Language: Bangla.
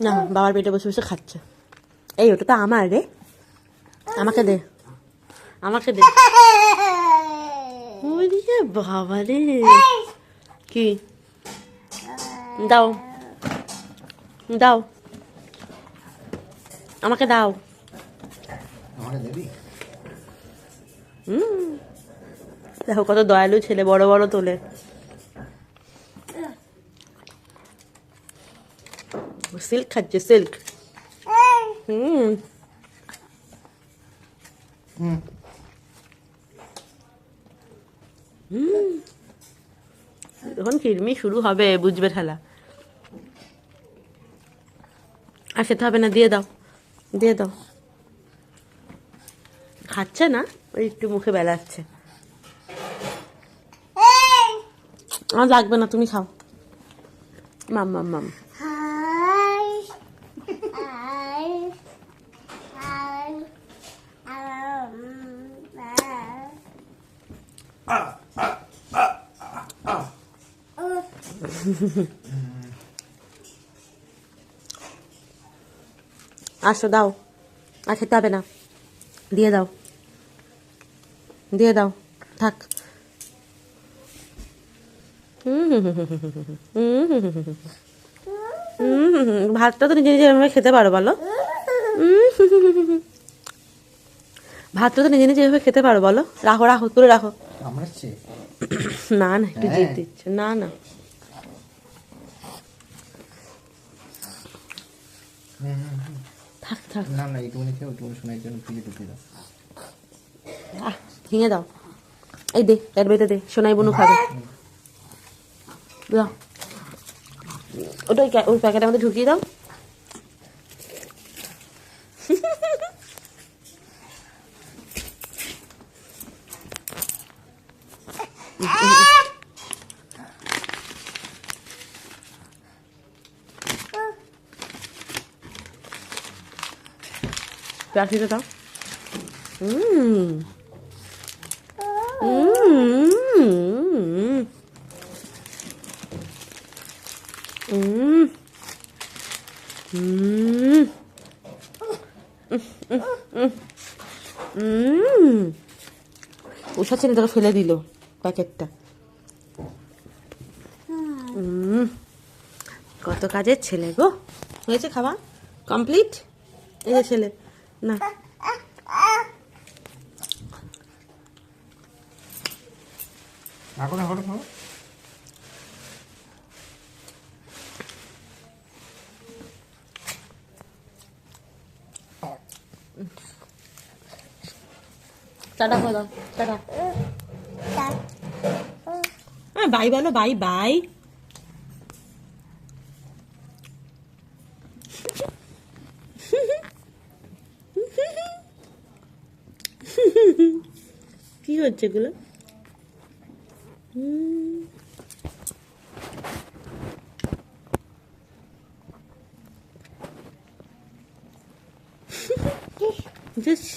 না, বাবার পেটে বসে বসে খাচ্ছে। এই ওটা তো আমার রে, আমাকে দে, আমাকে দে। ওরে বাবা রে, কি দাও দাও, আমাকে দাও। দেখো কত দয়ালু ছেলে, বড় বড় তোলে। সিল্ক খাচ্ছে, সিল্ক। যখন কিরমি শুরু হবে বুঝবে ঠেলা। আর খেতে হবে না, দিয়ে দাও, দিয়ে দাও। খাচ্ছে না, ওই একটু মুখে বেলাচ্ছে। আমার লাগবে না, তুমি খাও। মাম মাম মাম। আসো দাও, আর খেতে হবে না, দিয়ে দাও, দিয়ে দাও, থাক। ভাতটা তো নিজে নিজে এভাবে খেতে পারো বলো? ভাতটা তো নিজে নিজে এভাবে খেতে পারো বলো? রাখো রাখো, তুলে রাখো। না না, একটু জিদ দিচ্ছে। না না, থাক থাক। না না, এইটুকুনি খেয়ে ওইটুকুনি শোনার জন্য ফ্রিজে ঢুকিয়ে দাও। ভেঙে দাও। এই দে, এর বেতে দে, সোনাই বুনু খাবে। দাও, ওটা ওই প্যাকেটের মধ্যে ঢুকিয়ে দাও। প্যাকেটে দাও। উষা ছেলে তোকে ফেলে দিল প্যাকেটটা। কত কাজের ছেলে গো। হয়েছে খাওয়া কমপ্লিট? এই যে ছেলে, না রাখো রাখো রাখো। টাটা করে দাও, টাটা। বাই বলো, বাই বাই। কি হচ্ছে এগুলো? Just